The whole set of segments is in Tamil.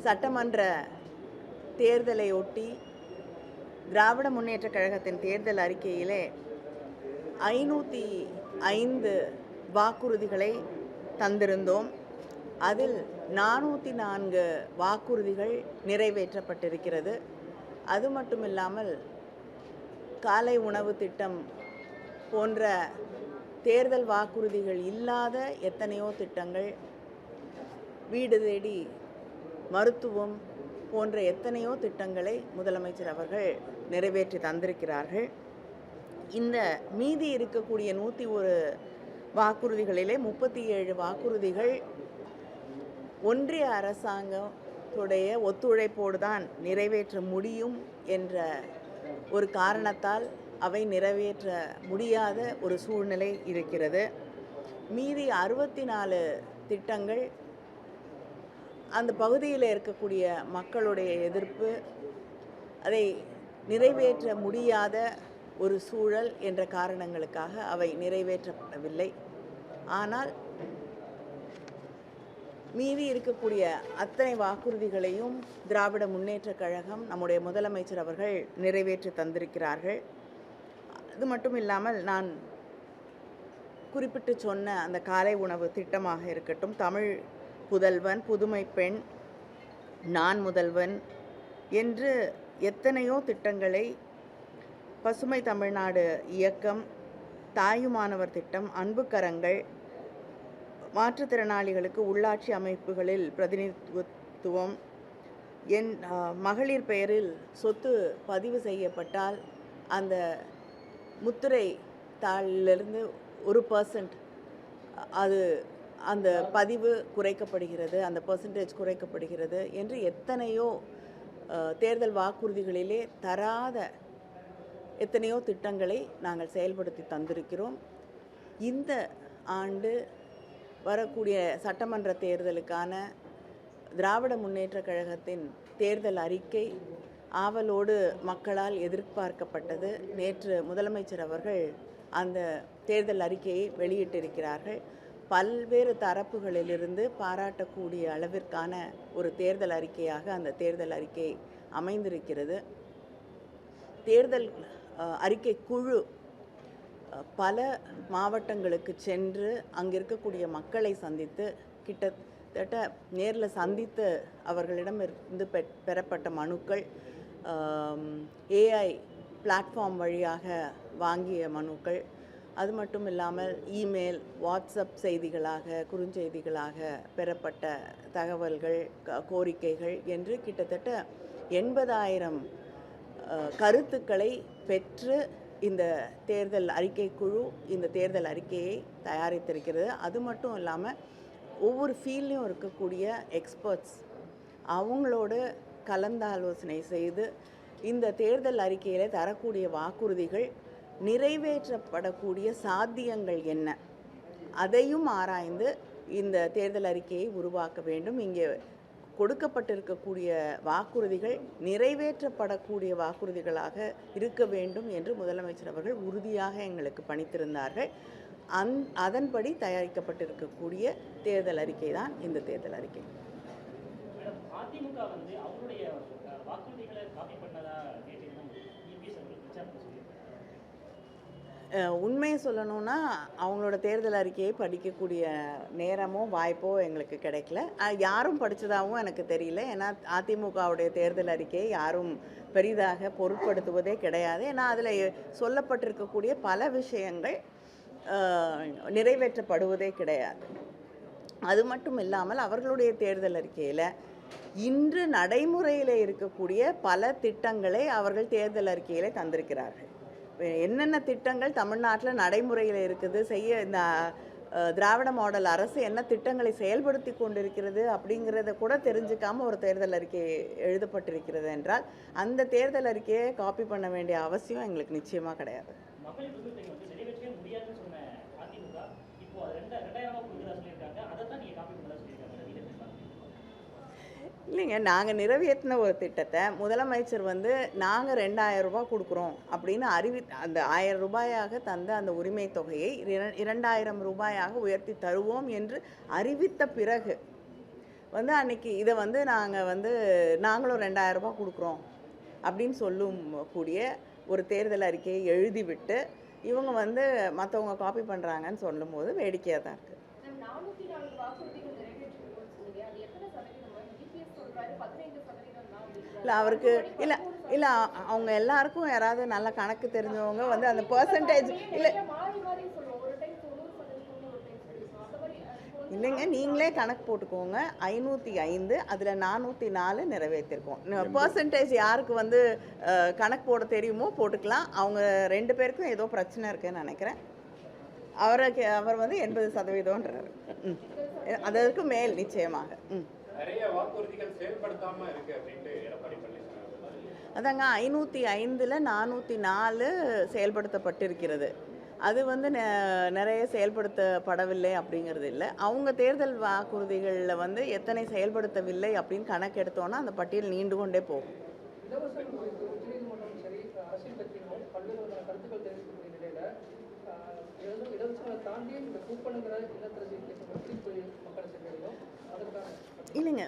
சட்டமன்ற தேர்தலை ஒட்டி திராவிட முன்னேற்றக் கழகத்தின் தேர்தல் அறிக்கையிலே 505 வாக்குறுதிகளை தந்திருந்தோம். அதில் 404 வாக்குறுதிகள் நிறைவேற்றப்பட்டிருக்கிறது. அது மட்டுமில்லாமல் காலை உணவு திட்டம் போன்ற தேர்தல் வாக்குறுதிகள் இல்லாத எத்தனையோ திட்டங்கள், வீடு தேடி மருத்துவம் போன்ற எத்தனையோ திட்டங்களை முதலமைச்சர் அவர்கள் நிறைவேற்றி தந்திருக்கிறார்கள். இந்த மீதி இருக்கக்கூடிய 101 வாக்குறுதிகளிலே 37 வாக்குறுதிகள் ஒன்றிய அரசாங்கத்துடைய ஒத்துழைப்போடு தான் நிறைவேற்ற முடியும் என்ற ஒரு காரணத்தால் அவை நிறைவேற்ற முடியாத ஒரு சூழ்நிலை இருக்கிறது. மீதி 64 திட்டங்கள் அந்த பகுதியில் இருக்கக்கூடிய மக்களுடைய எதிர்ப்பு, அதை நிறைவேற்ற முடியாத ஒரு சூழல் என்ற காரணங்களுக்காக அவை நிறைவேற்றப்படவில்லை. ஆனால் மீதி இருக்கக்கூடிய அத்தனை வாக்குறுதிகளையும் திராவிட முன்னேற்றக் கழகம், நம்முடைய முதலமைச்சர் அவர்கள் நிறைவேற்றி தந்திருக்கிறார்கள். அது மட்டும் இல்லாமல் நான் குறிப்பிட்டு சொன்ன அந்த காலை உணவு திட்டமாக இருக்கட்டும், தமிழ் புதல்வன், புதுமை பெண், நான் முதல்வன் என்று எத்தனையோ திட்டங்களை, பசுமை தமிழ்நாடு இயக்கம், தாயுமானவர் திட்டம், அன்பு கரங்கள், மாற்றுத்திறனாளிகளுக்கு உள்ளாட்சி அமைப்புகளில் பிரதிநிதித்துவம், மகளிர் பெயரில் சொத்து பதிவு செய்யப்பட்டால் அந்த முத்திரை தாளிலிருந்து 1% அது அந்த பதிவு குறைக்கப்படுகிறது, அந்த பர்சன்டேஜ் குறைக்கப்படுகிறது என்று எத்தனையோ தேர்தல் வாக்குறுதிகளிலே தராத எத்தனையோ திட்டங்களை நாங்கள் செயல்படுத்தி தந்திருக்கிறோம். இந்த ஆண்டு வரக்கூடிய சட்டமன்ற தேர்தலுக்கான திராவிட முன்னேற்றக் கழகத்தின் தேர்தல் அறிக்கை ஆவலோடு மக்களால் எதிர்பார்க்கப்பட்டது. நேற்று முதலமைச்சர் அவர்கள் அந்த தேர்தல் அறிக்கையை வெளியிட்டிருக்கிறார்கள். பல்வேறு தரப்புகளிலிருந்து பாராட்டக்கூடிய அளவிற்கான ஒரு தேர்தல் அறிக்கையாக அந்த தேர்தல் அறிக்கை அமைந்திருக்கிறது. தேர்தல் அறிக்கை குழு பல மாவட்டங்களுக்கு சென்று அங்கே இருக்கக்கூடிய மக்களை சந்தித்து, கிட்டத்தட்ட நேரில் சந்தித்து அவர்களிடமிருந்து பெறப்பட்ட மனுக்கள், ஏஐ பிளாட்ஃபார்ம் வழியாக வாங்கிய மனுக்கள், அது மட்டும் இல்லாமல் இமெயில், வாட்ஸ்அப் செய்திகளாக, குறுஞ்செய்திகளாக பெறப்பட்ட தகவல்கள், கோரிக்கைகள் என்று கிட்டத்தட்ட 80,000 கருத்துக்களை பெற்று இந்த தேர்தல் அறிக்கை குழு இந்த தேர்தல் அறிக்கையை தயாரித்திருக்கிறது. அது மட்டும் இல்லாமல் ஒவ்வொரு ஃபீல்ட்லையும் இருக்கக்கூடிய எக்ஸ்பர்ட்ஸ் அவங்களோடு கலந்தாலோசனை செய்து இந்த தேர்தல் அறிக்கையில் தரக்கூடிய வாக்குறுதிகள் நிறைவேற்றப்படக்கூடிய சாத்தியங்கள் என்ன, அதையும் ஆராய்ந்து இந்த தேர்தல் அறிக்கையை உருவாக்க வேண்டும். இங்கே கொடுக்கப்பட்டிருக்கக்கூடிய வாக்குறுதிகள் நிறைவேற்றப்படக்கூடிய வாக்குறுதிகளாக இருக்க வேண்டும் என்று முதலமைச்சர் அவர்கள் உறுதியாக எங்களுக்கு பணித்திருந்தார்கள். அதன்படி தயாரிக்கப்பட்டிருக்கக்கூடிய தேர்தல் அறிக்கை தான் இந்த தேர்தல் அறிக்கை. அதிமுக அவருடைய வாக்குறுதிகளை காப்பி பண்ணதா உண்மையை சொல்லணும்னா அவங்களோட தேர்தல் அறிக்கையை படிக்கக்கூடிய நேரமோ வாய்ப்போ எங்களுக்கு கிடைக்கல. யாரும் படித்ததாகவும் எனக்கு தெரியல. ஏன்னா அதிமுகவுடைய தேர்தல் அறிக்கையை யாரும் பெரிதாக பொருட்படுத்துவதே கிடையாது. ஏன்னா அதில் சொல்லப்பட்டிருக்கக்கூடிய பல விஷயங்கள் நிறைவேற்றப்படுவதே கிடையாது. அது மட்டும் இல்லாமல் அவர்களுடைய தேர்தல் அறிக்கையில் இன்று நடைமுறையில் இருக்கக்கூடிய பல திட்டங்களை அவர்கள் தேர்தல் அறிக்கையிலே தந்திருக்கிறார்கள். என்னென்ன திட்டங்கள் தமிழ்நாட்டில் நடைமுறையில் இருக்குது, இந்த திராவிட மாடல் அரசு என்ன திட்டங்களை செயல்படுத்தி கொண்டிருக்கிறது அப்படிங்கிறத கூட தெரிஞ்சுக்காமல் ஒரு தேர்தல் அறிக்கை எழுதப்பட்டிருக்கிறது என்றால் அந்த தேர்தல் அறிக்கையை காப்பி பண்ண வேண்டிய அவசியம் எங்களுக்கு நிச்சயமாக கிடையாது. இல்லைங்க, நாங்கள் நிறைவேற்றின ஒரு திட்டத்தை முதலமைச்சர் நாங்கள் 2000 ரூபாய் கொடுக்குறோம் அப்படின்னு அந்த 1000 ரூபாயாக தந்த அந்த உரிமை தொகையை 2000 ரூபாயாக உயர்த்தி தருவோம் என்று அறிவித்த பிறகு வந்து அன்னைக்கு இதை வந்து நாங்களும் 2000 ரூபாய் கொடுக்குறோம் அப்படின்னு சொல்லும் கூடிய ஒரு தேர்தல் அறிக்கையை எழுதிவிட்டு இவங்க வந்து மற்றவங்க காப்பி பண்ணுறாங்கன்னு சொல்லும்போது வேடிக்கையாக தான் இருக்குது. இல்லை அவருக்கு இல்லை இல்லை அவங்க எல்லாருக்கும் யாராவது நல்ல கணக்கு தெரிஞ்சவங்க வந்து அந்த பர்சன்டேஜ் இல்லை இல்லைங்க, நீங்களே கணக்கு போட்டுக்கோங்க. 505 அதில் 404 நிறைவேற்றிருக்கோம். பர்சன்டேஜ் யாருக்கு வந்து கணக்கு போட தெரியுமோ போட்டுக்கலாம். அவங்க 2 பேருக்கும் ஏதோ பிரச்சனை இருக்குன்னு நினைக்கிறேன். அவர் வந்து 80%ன்றாரு. அதற்கு மேல் நிச்சயமாக. அதாங்க 505ல் 404 செயல்படுத்தப்பட்டிருக்கிறது. அது வந்து நிறைய செயல்படுத்தப்படவில்லை அப்படிங்கிறது இல்லை. அவங்க தேர்தல் வாக்குறுதிகளில் வந்து எத்தனை செயல்படுத்தவில்லை அப்படின்னு கணக்கு எடுத்தோன்னா அந்த பட்டியல் நீண்டு கொண்டே போகும். இல்லைங்க,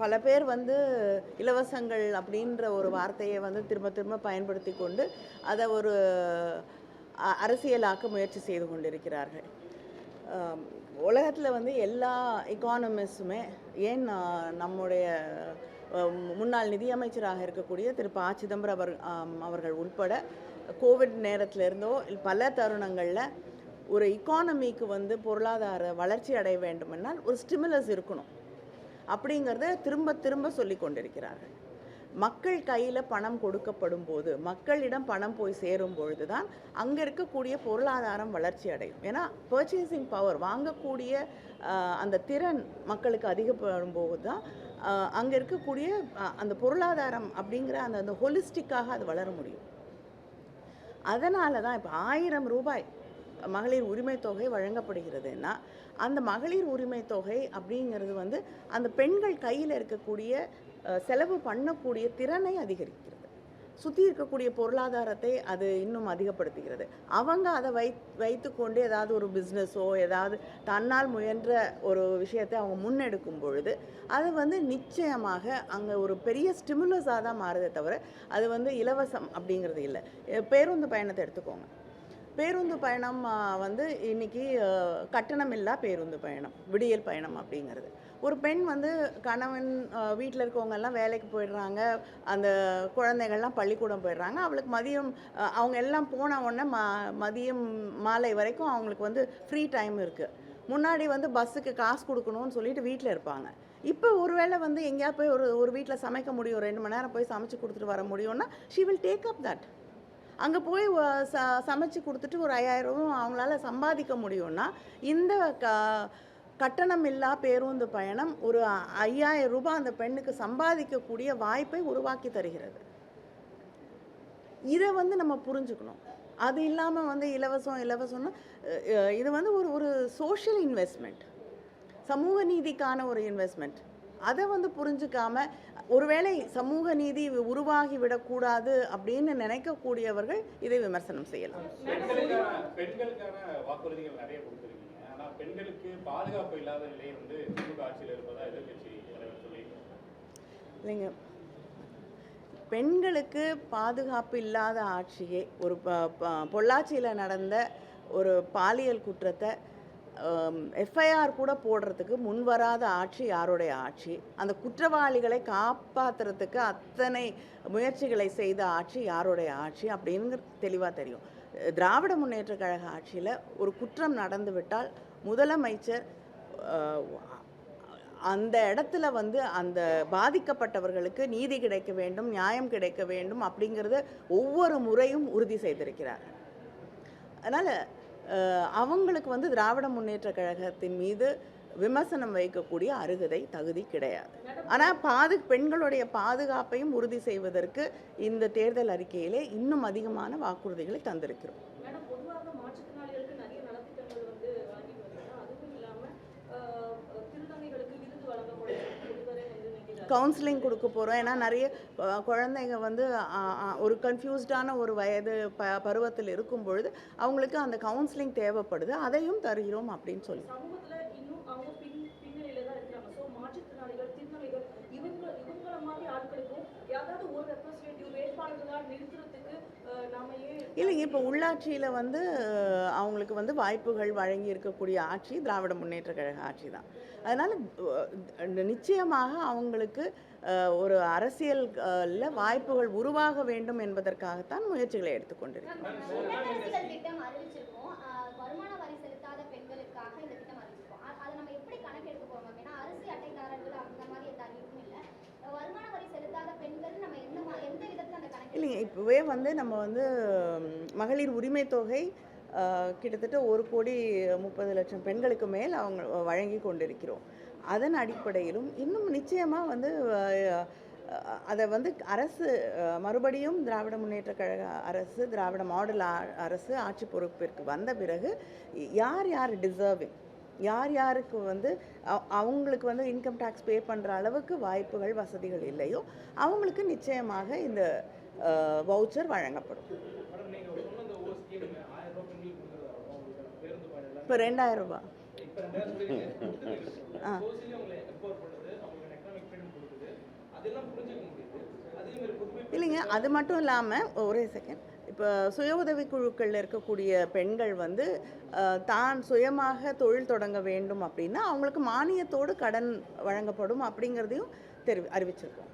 பல பேர் வந்து இலவசங்கள் அப்படின்ற ஒரு வார்த்தையை வந்து திரும்ப திரும்ப பயன்படுத்தி கொண்டு அதை ஒரு அரசியலாக்க முயற்சி செய்து கொண்டிருக்கிறார்கள். உலகத்தில் வந்து எல்லா எக்கானமிஸ்ட்டுமே, ஏன் நம்முடைய முன்னாள் நிதியமைச்சராக இருக்கக்கூடிய திரு ப. சிதம்பரம் அவர்கள் உட்பட கோவிட் நேரத்திலிருந்தோ பல தருணங்களில் ஒரு இக்கானமிக்கு வந்து பொருளாதார வளர்ச்சி அடைய வேண்டுமென்றால் ஒரு ஸ்டிமுலஸ் இருக்கணும் அப்படிங்கிறத திரும்ப திரும்ப சொல்லி கொண்டிருக்கிறார்கள். மக்கள் கையில் பணம் கொடுக்கப்படும் போது, மக்களிடம் பணம் போய் சேரும் பொழுது தான் அங்கே இருக்கக்கூடிய பொருளாதாரம் வளர்ச்சி அடையும். ஏன்னா பர்ச்சேசிங் பவர், வாங்கக்கூடிய அந்த திறன் மக்களுக்கு அதிகப்படும் போது தான் அங்கே இருக்கக்கூடிய அந்த பொருளாதாரம் அப்படிங்கிற அந்த ஹோலிஸ்டிக்காக அது வளர முடியும். அதனால தான் இப்போ 1000 ரூபாய் மகளிர் உரிமை தொகை வழங்கப்படுகிறதுன்னா அந்த மகளிர் உரிமை தொகை அப்படிங்கிறது வந்து அந்த பெண்கள் கையில் இருக்கக்கூடிய செலவு பண்ணக்கூடிய திறனை அதிகரிக்கிறது, சுற்றி இருக்கக்கூடிய பொருளாதாரத்தை அது இன்னும் அதிகப்படுத்துகிறது. அவங்க அதை வைத்துக்கொண்டு ஏதாவது ஒரு பிஸ்னஸோ ஏதாவது தன்னால் முயன்ற ஒரு விஷயத்தை அவங்க முன்னெடுக்கும் பொழுது அது வந்து நிச்சயமாக அங்கே ஒரு பெரிய ஸ்டிமுலஸாக தான் மாறுதே தவிர அது வந்து இலவசம் அப்படிங்கிறது இல்லை. பேருந்து பயணத்தை எடுத்துக்கோங்க. பேருந்து பயணம் வந்து இன்றைக்கி கட்டணமில்லா பேருந்து பயணம், விடியல் பயணம் அப்படிங்கிறது. ஒரு பெண் வந்து கணவன் வீட்டில் இருக்கவங்கெல்லாம் வேலைக்கு போயிடுறாங்க, அந்த குழந்தைகள்லாம் பள்ளிக்கூடம் போயிடுறாங்க, அவளுக்கு மதியம் அவங்க எல்லாம் போன உடனே மதியம் மாலை வரைக்கும் அவங்களுக்கு வந்து ஃப்ரீ டைம் இருக்குது. முன்னாடி வந்து பஸ்ஸுக்கு காசு கொடுக்கணும்னு சொல்லிட்டு வீட்டில் இருப்பாங்க. இப்போ ஒருவேளை வந்து எங்கேயா போய் ஒரு வீட்டில் சமைக்க முடியும், 2 மணி நேரம் போய் சமைச்சு கொடுத்துட்டு வர முடியும்னா she will take up that. அங்கே போய் சமைச்சு கொடுத்துட்டு ஒரு 5000 ரூபா அவங்களால சம்பாதிக்க முடியும்னா இந்த கட்டணம் இல்லா பேருந்து பயணம் ஒரு 5000 ரூபாய் அந்த பெண்ணுக்கு சம்பாதிக்கக்கூடிய வாய்ப்பை உருவாக்கி தருகிறது. இதை வந்து நம்ம புரிஞ்சுக்கணும். அது இல்லாமல் வந்து இலவசம்னா இது வந்து ஒரு சோஷியல் இன்வெஸ்ட்மெண்ட், சமூக நீதிக்கான ஒரு இன்வெஸ்ட்மெண்ட். அதை வந்து புரிஞ்சுக்காம ஒருவேளை சமூக நீதி உருவாகி விடக்கூடாது அப்படின்னு நினைக்கக்கூடியவர்கள் இதை விமர்சனம் செய்யலாம். இல்லைங்க, பெண்களுக்கு பாதுகாப்பு இல்லாத ஆட்சியே ஒரு பொள்ளாச்சியில் நடந்த ஒரு பாலியல் குற்றத்தை எஃப்ஐஆர் கூட போடுறதுக்கு முன்வராத ஆட்சி யாருடைய ஆட்சி? அந்த குற்றவாளிகளை காப்பாற்றுறதுக்கு அத்தனை முயற்சிகளை செய்த ஆட்சி யாருடைய ஆட்சி அப்படிங்கிறது தெளிவாக தெரியும். திராவிட முன்னேற்ற கழக ஆட்சியில் ஒரு குற்றம் நடந்துவிட்டால் முதலமைச்சர் அந்த இடத்துல வந்து அந்த பாதிக்கப்பட்டவர்களுக்கு நீதி கிடைக்க வேண்டும், நியாயம் கிடைக்க வேண்டும் அப்படிங்கிறத ஒவ்வொரு முறையும் உறுதி செய்திருக்கிறார். அதனால் அவங்களுக்கு வந்து திராவிட முன்னேற்ற கழகத்தின் மீது விமர்சனம் வைக்கக்கூடிய தகுதி கிடையாது. ஆனால் பெண்களுடைய பாதுகாப்பையும் உறுதி செய்வதற்கு இந்த தேர்தல் அறிக்கையிலே இன்னும் அதிகமான வாக்குறுதிகளை தந்திருக்கிறோம். கவுன்சிலிங் கொடுக்க போகிறோம். ஏன்னா நிறைய குழந்தைங்க வந்து ஒரு கன்ஃபியூஸ்டான ஒரு வயது பருவத்தில் இருக்கும் பொழுது அவங்களுக்கு அந்த கவுன்சிலிங் தேவைப்படுது, அதையும் தருகிறோம் அப்படின்னு சொல்லி இல்லைங்க, இப்போ உள்ளாட்சியில் வந்து அவங்களுக்கு வந்து வாய்ப்புகள் வழங்கி இருக்கக்கூடிய ஆட்சி திராவிட முன்னேற்ற கழக ஆட்சி தான். அதனால் நிச்சயமாக அவங்களுக்கு ஒரு அரசியல்ல வாய்ப்புகள் உருவாக வேண்டும் என்பதற்காகத்தான் முயற்சிகளை எடுத்துக்கொண்டிருக்கிறோம். இல்லைங்க, இப்போவே வந்து நம்ம வந்து மகளிர் உரிமை தொகை கிட்டத்தட்ட 1,30,00,000 பெண்களுக்கு மேல் அவங்க வழங்கி கொண்டிருக்கிறோம். அதன் அடிப்படையிலும் இன்னும் நிச்சயமாக வந்து அதை வந்து அரசு மறுபடியும் திராவிட முன்னேற்ற கழக அரசு, திராவிட மாடல் அரசு ஆட்சி பொறுப்பிற்கு வந்த பிறகு யார் யார் டிசர்விங், யார் யாருக்கு வந்து அவங்களுக்கு வந்து இன்கம் டேக்ஸ் பே பண்ணுற அளவுக்கு வாய்ப்புகள் வசதிகள் இல்லையோ அவங்களுக்கு நிச்சயமாக இந்த வவுச்சர் வழங்கப்படும். இப்போ 2,000 ரூபாய். இல்லைங்க, அது மட்டும் இல்லாமல் ஒரே செகண்ட், இப்போ சுய உதவி குழுக்களில் இருக்கக்கூடிய பெண்கள் வந்து தான் சுயமாக தொழில் தொடங்க வேண்டும் அப்படின்னா அவங்களுக்கு மானியத்தோடு கடன் வழங்கப்படும் அப்படிங்கிறதையும் அறிவிச்சிருக்கோம்.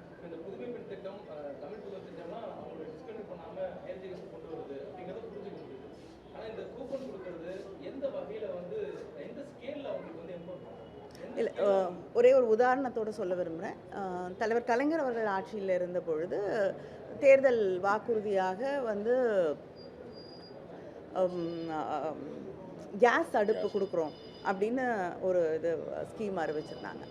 இல்லை, ஒரே ஒரு உதாரணத்தோடு சொல்ல விரும்புகிறேன். தலைவர் கலைஞர் அவர்கள் ஆட்சியில் இருந்த பொழுது தேர்தல் வாக்குறுதியாக வந்து கேஸ் அடுப்பு கொடுக்குறோம் அப்படின்னு ஒரு இது ஸ்கீம் அறிவிச்சிருந்தாங்க.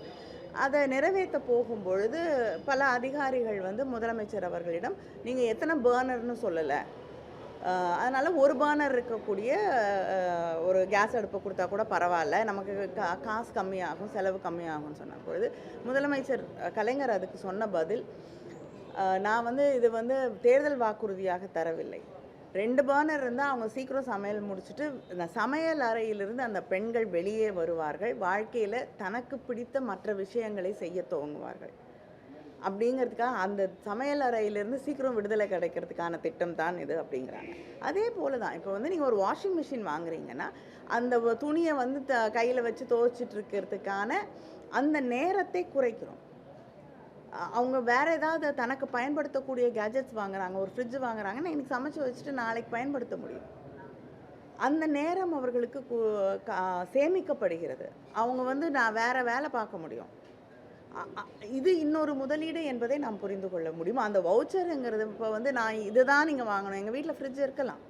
அதை நிறைவேற்ற போகும்பொழுது பல அதிகாரிகள் வந்து முதலமைச்சர் அவர்களிடம் நீங்கள் எத்தனை பர்னர்னு சொல்லலை, அதனால் ஒரு பர்னர் இருக்கக்கூடிய ஒரு கேஸ் அடுப்பை கொடுத்தா கூட பரவாயில்ல, நமக்கு காசு கம்மியாகும், செலவு கம்மியாகும்னு சொன்ன பொழுது முதலமைச்சர் கலைஞர் அதுக்கு சொன்ன பதில், நான் வந்து இது வந்து தேர்தல் வாக்குறுதியாக தரவில்லை, 2 பர்னர் இருந்தால் அவங்க சீக்கிரம் சமையல் முடிச்சுட்டு இந்த சமையல் அறையிலிருந்து அந்த பெண்கள் வெளியே வருவார்கள், வாழ்க்கையில் தனக்கு பிடித்த மற்ற விஷயங்களை செய்ய துவங்குவார்கள் அப்படிங்கிறதுக்காக அந்த சமையல் அறையிலேருந்து சீக்கிரம் விடுதலை கிடைக்கிறதுக்கான திட்டம் தான் இது அப்படிங்கிறாங்க. அதே போல் தான் இப்போ வந்து நீங்கள் ஒரு வாஷிங் மிஷின் வாங்குறீங்கன்னா அந்த துணியை வந்து கையில் வச்சு துவைச்சிட்டு இருக்கிறதுக்கான அந்த நேரத்தை குறைக்கிறோம். அவங்க வேறு ஏதாவது தனக்கு பயன்படுத்தக்கூடிய கேஜெட்ஸ் வாங்குறாங்க, ஒரு ஃப்ரிட்ஜ் வாங்குறாங்கன்னா இன்றைக்கி சமைச்சு வச்சுட்டு நாளைக்கு பயன்படுத்த முடியும். அந்த நேரம் அவர்களுக்கு சேமிக்கப்படுகிறது. அவங்க வந்து நான் வேறு வேலை பார்க்க முடியும். இது இன்னொரு முதலீடு என்பதை நாம் புரிந்து கொள்ள முடியும். அந்த வவுச்சருங்கிறது இப்போ வந்து நான் இதுதான் நீங்கள் வாங்கணும், எங்கள் வீட்டில் ஃப்ரிட்ஜ் இருக்கலாம்,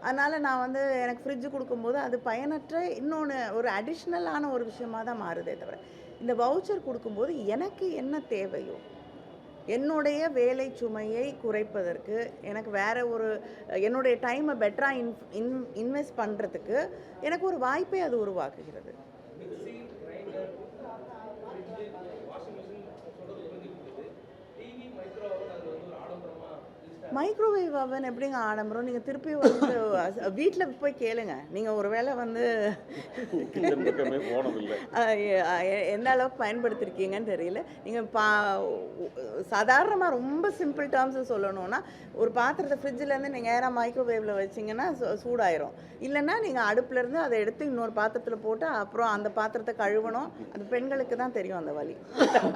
அதனால் நான் வந்து எனக்கு ஃப்ரிட்ஜு கொடுக்கும்போது அது பயனற்ற இன்னொன்று ஒரு அடிஷ்னலான ஒரு விஷயமாக தான் மாறுதே தவிர, இந்த வவுச்சர் கொடுக்கும்போது எனக்கு என்ன தேவையோ என்னுடைய வேலை சுமையை குறைப்பதற்கு, எனக்கு வேறு ஒரு என்னுடைய டைமை பெட்டராக இன்வெஸ்ட் பண்ணுறதுக்கு எனக்கு ஒரு வாய்ப்பை அது உருவாக்குகிறது. மைக்ரோவேவ் அவன் எப்படிங்க ஆடம்பரம்? நீங்கள் திருப்பி வந்து வீட்டில் போய் கேளுங்க. நீங்கள் ஒரு வேளை வந்து எந்த அளவுக்கு பயன்படுத்திருக்கீங்கன்னு தெரியல. நீங்கள் சாதாரணமாக ரொம்ப சிம்பிள் டேர்ம்ஸை சொல்லணும்னா ஒரு பாத்திரத்தை ஃப்ரிட்ஜிலேருந்து நீங்கள் நேராக மைக்ரோவேவில் வச்சிங்கன்னா சூடாயிரும். இல்லைன்னா நீங்கள் அடுப்புலேருந்து அதை எடுத்து இன்னொரு பாத்திரத்தில் போட்டு அப்புறம் அந்த பாத்திரத்தை கழுவணும். அது பெண்களுக்கு தான் தெரியும் அந்த வலி.